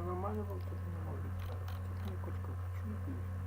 нормально вам тут не может быть. Тут не кочка. Почему ты пишешь?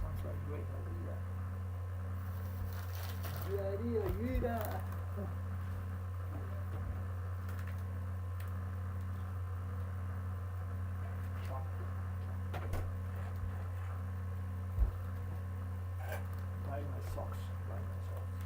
Sounds like great idea. Good idea, Yuda. Buy my socks. Buy my socks.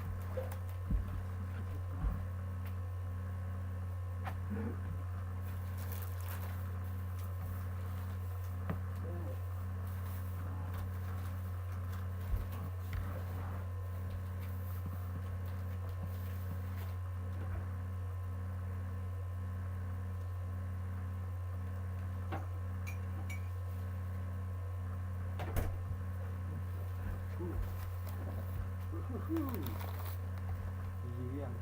Ивент.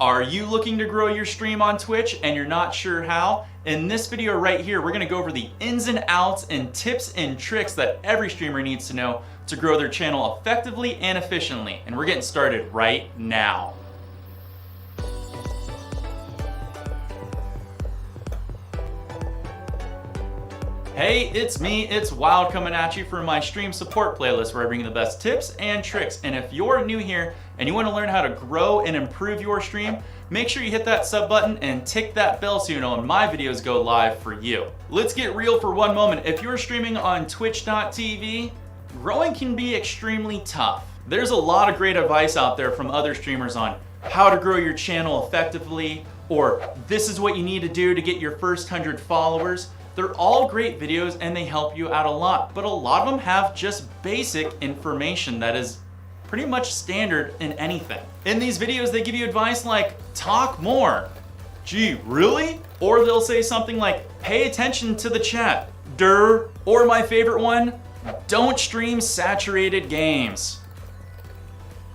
Are you looking to grow your stream on Twitch and you're not sure how? In this video right here, we're gonna go over the ins and outs and tips and tricks that every streamer needs to know to grow their channel effectively and efficiently. And we're getting started right now. Hey, it's me, it's Wild coming at you for my stream support playlist where I bring you the best tips and tricks. And if you're new here and you want to learn how to grow and improve your stream, make sure you hit that sub button and tick that bell so you know when my videos go live for you. Let's get real for one moment. If you're streaming on twitch.tv, growing can be extremely tough. There's a lot of great advice out there from other streamers on how to grow your channel effectively, or this is what you need to do to get your first 100 followers. They're all great videos and they help you out a lot, but a lot of them have just basic information that is pretty much standard in anything. In these videos, they give you advice like, talk more. Gee, really? Or they'll say something like, pay attention to the chat. Durr. Or my favorite one, don't stream saturated games.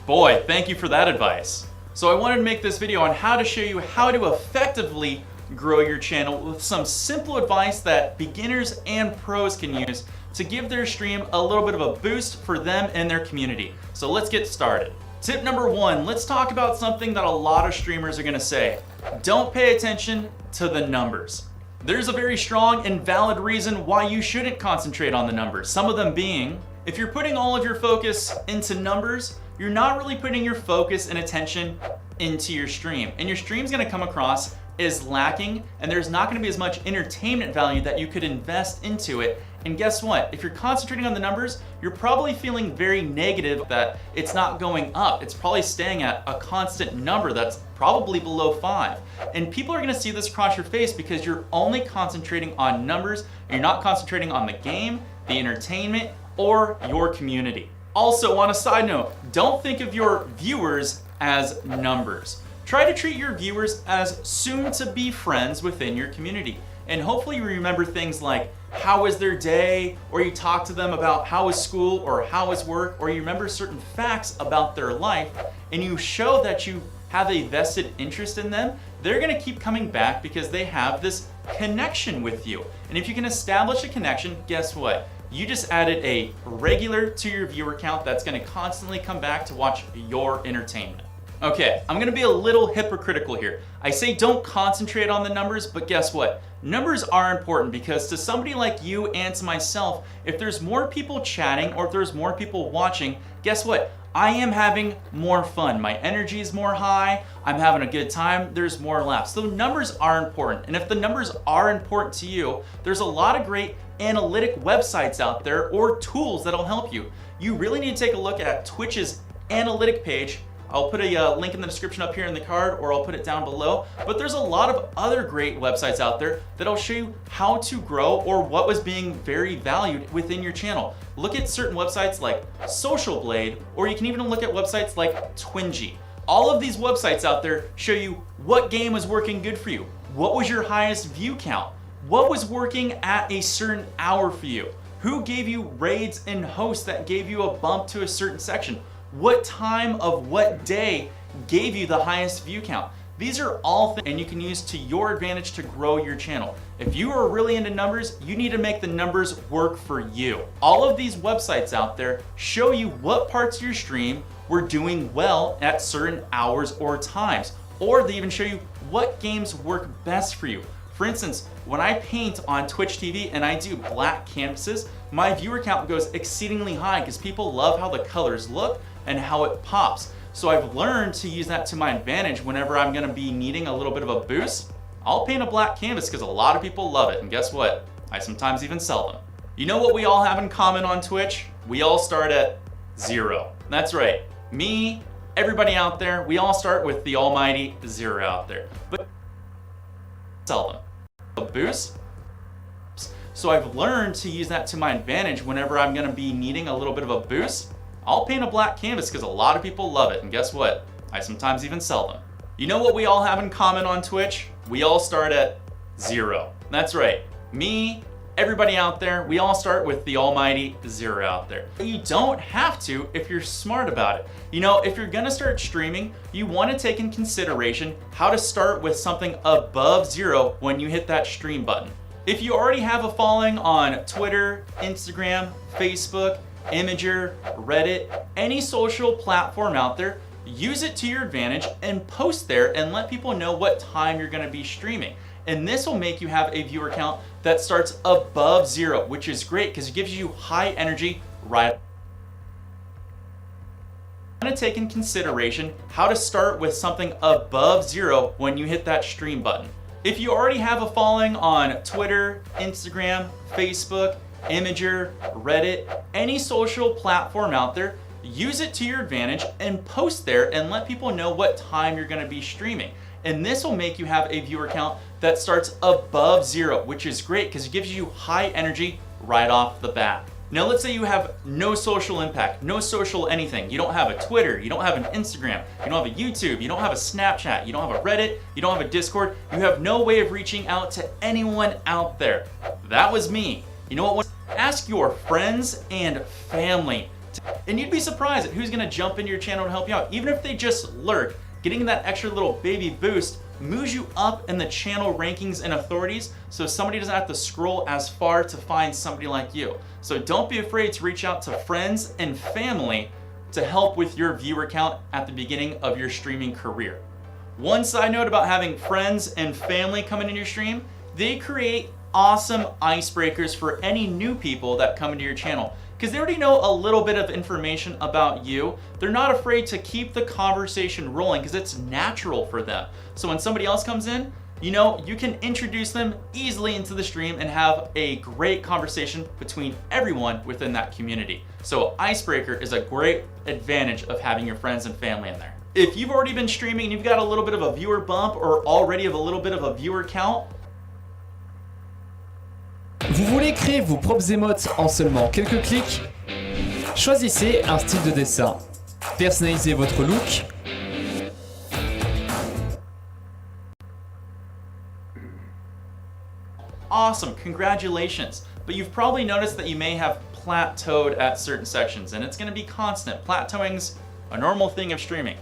Boy, thank you for that advice. So I wanted to make this video on how to show you how to effectively grow your channel with some simple advice that beginners and pros can use to give their stream a little bit of a boost for them and their community. So let's get started. Tip number one, let's talk about something that a lot of streamers are gonna say. Don't pay attention to the numbers. There's a very strong and valid reason why you shouldn't concentrate on the numbers. Some of them being, if you're putting all of your focus into numbers, you're not really putting your focus and attention into your stream. And your stream's gonna come across is lacking, and there's not gonna be as much entertainment value that you could invest into it. And guess what? If you're concentrating on the numbers, you're probably feeling very negative that it's not going up. It's probably staying at a constant number that's probably below 5. And people are gonna see this across your face because you're only concentrating on numbers, and you're not concentrating on the game, the entertainment, or your community. Also, on a side note, don't think of your viewers as numbers. Try to treat your viewers as soon-to-be friends within your community. And hopefully you remember things like, how was their day? Or you talk to them about how was school or how was work, or you remember certain facts about their life, and you show that you have a vested interest in them. They're gonna keep coming back because they have this connection with you. And if you can establish a connection, guess what? You just added a regular to your viewer count that's gonna constantly come back to watch your entertainment. Okay, I'm gonna be a little hypocritical here. I say don't concentrate on the numbers, but guess what? Numbers are important because to somebody like you and to myself, if there's more people chatting or if there's more people watching, guess what? I am having more fun. My energy is more high. I'm having a good time. There's more laughs. So numbers are important. And if the numbers are important to you, there's a lot of great analytic websites out there or tools that'll help you. You really need to take a look at Twitch's analytic page. I'll put a link in the description up here in the card, or I'll put it down below. But there's a lot of other great websites out there that'll show you how to grow or what was being very valued within your channel. Look at certain websites like Social Blade, or you can even look at websites like Twingy. All of these websites out there show you what game was working good for you. What was your highest view count? What was working at a certain hour for you? Who gave you raids and hosts that gave you a bump to a certain section? What time of what day gave you the highest view count? These are all things and you can use to your advantage to grow your channel. If you are really into numbers, you need to make the numbers work for you. All of these websites out there show you what parts of your stream were doing well at certain hours or times, or they even show you what games work best for you. For instance, when I paint on Twitch TV and I do black canvases, my viewer count goes exceedingly high because people love how the colors look and how it pops. So I've learned to use that to my advantage whenever I'm gonna be needing a little bit of a boost. I'll paint a black canvas because a lot of people love it, and guess what? I sometimes even sell them. You know what we all have in common on Twitch? We all start at 0. That's right, me, everybody out there, we all start with the almighty 0 out there. But sell them. A boost. So I've learned to use that to my advantage whenever I'm gonna be needing a little bit of a boost. I'll paint a black canvas because a lot of people love it, and guess what? I sometimes even sell them. You know what we all have in common on Twitch? We all start at 0. That's right, me, everybody out there, we all start with the almighty 0 out there. But you don't have to if you're smart about it. You know, if you're gonna start streaming, you wanna take in consideration how to start with something above 0 when you hit that stream button. If you already have a following on Twitter, Instagram, Facebook, Imager, Reddit, any social platform out there, use it to your advantage and post there and let people know what time you're gonna be streaming. And this will make you have a viewer count that starts above 0, which is great because it gives you high energy right. I'm gonna take in consideration how to start with something above 0 when you hit that stream button. If you already have a following on Twitter, Instagram, Facebook, Imager, Reddit, any social platform out there, use it to your advantage and post there and let people know what time you're gonna be streaming. And this will make you have a viewer count that starts above 0, which is great because it gives you high energy right off the bat. Now let's say you have no social impact, no social anything. You don't have a Twitter, you don't have an Instagram, you don't have a YouTube, you don't have a Snapchat, you don't have a Reddit, you don't have a Discord, you have no way of reaching out to anyone out there. That was me. You know what? Ask your friends and family. And you'd be surprised at who's gonna jump into your channel to help you out. Even if they just lurk, getting that extra little baby boost moves you up in the channel rankings and authorities so somebody doesn't have to scroll as far to find somebody like you. So don't be afraid to reach out to friends and family to help with your viewer count at the beginning of your streaming career. One side note about having friends and family come into your stream, they create awesome icebreakers for any new people that come into your channel. Because they already know a little bit of information about you. They're not afraid to keep the conversation rolling because it's natural for them. So when somebody else comes in, you know, you can introduce them easily into the stream and have a great conversation between everyone within that community. So icebreaker is a great advantage of having your friends and family in there. If you've already been streaming and you've got a little bit of a viewer bump or already have a little bit of a viewer count, vous voulez créer vos propres émotes en seulement quelques clics? Choisissez un style de dessin. Personnalisez votre look. awesome, congratulations. But you've probably noticed that you may have plateaued at certain sections, and it's gonna be constant. Plateauing's a normal thing of streaming.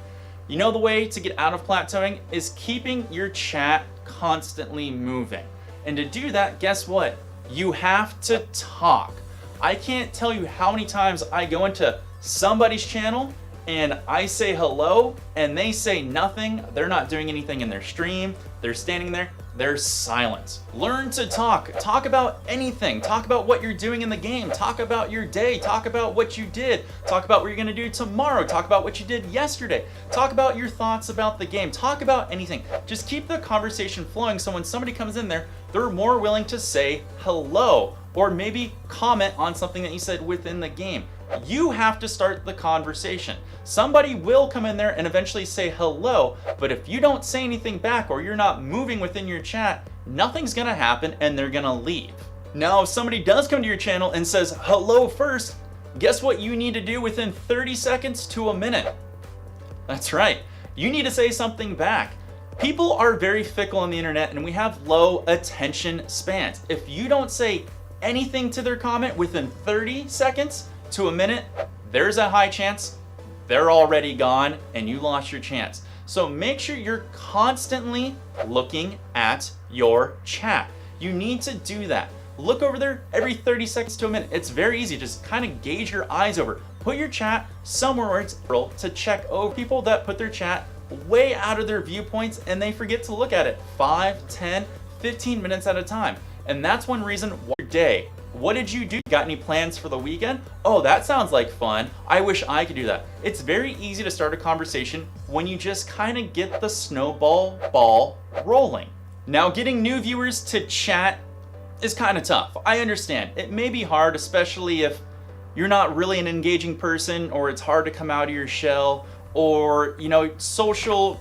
You know the way to get out of plateauing is keeping your chat constantly moving. And to do that, guess what? You have to talk. I can't tell you how many times I go into somebody's channel and I say hello and they say nothing. They're not doing anything in their stream. They're standing there. There's silence. Learn to talk. Talk about anything. Talk about what you're doing in the game. Talk about your day. Talk about what you did. Talk about what you're gonna do tomorrow. Talk about what you did yesterday. Talk about your thoughts about the game. Talk about anything. Just keep the conversation flowing so when somebody comes in there, they're more willing to say hello or maybe comment on something that you said within the game. You have to start the conversation. Somebody will come in there and eventually say hello, but if you don't say anything back or you're not moving within your chat, nothing's gonna happen and they're gonna leave. Now, if somebody does come to your channel and says hello first, guess what you need to do within 30 seconds to a minute? That's right, you need to say something back. People are very fickle on the internet and we have low attention spans. If you don't say anything to their comment within 30 seconds to a minute, there's a high chance they're already gone and you lost your chance. So make sure you're constantly looking at your chat. You need to do that. Look over there every 30 seconds to a minute. It's very easy. Just kind of gauge your eyes over. Put your chat somewhere where it's to check over. People that put their chat way out of their viewpoints and they forget to look at it 5, 10, 15 minutes at a time. And that's one reason why your day. What did you do? Got any plans for the weekend? Oh, that sounds like fun. I wish I could do that. It's very easy to start a conversation when you just kind of get the snowball ball rolling. Now, getting new viewers to chat is kind of tough. I understand. It may be hard, especially if you're not really an engaging person or it's hard to come out of your shell or, you know, social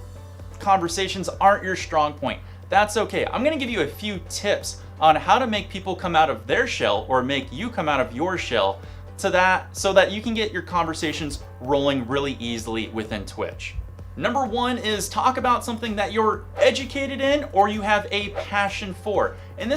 conversations aren't your strong point. That's okay. I'm gonna give you a few tips on how to make people come out of their shell or make you come out of your shell so that you can get your conversations rolling really easily within Twitch. Number one is talk about something that you're educated in or you have a passion for. And this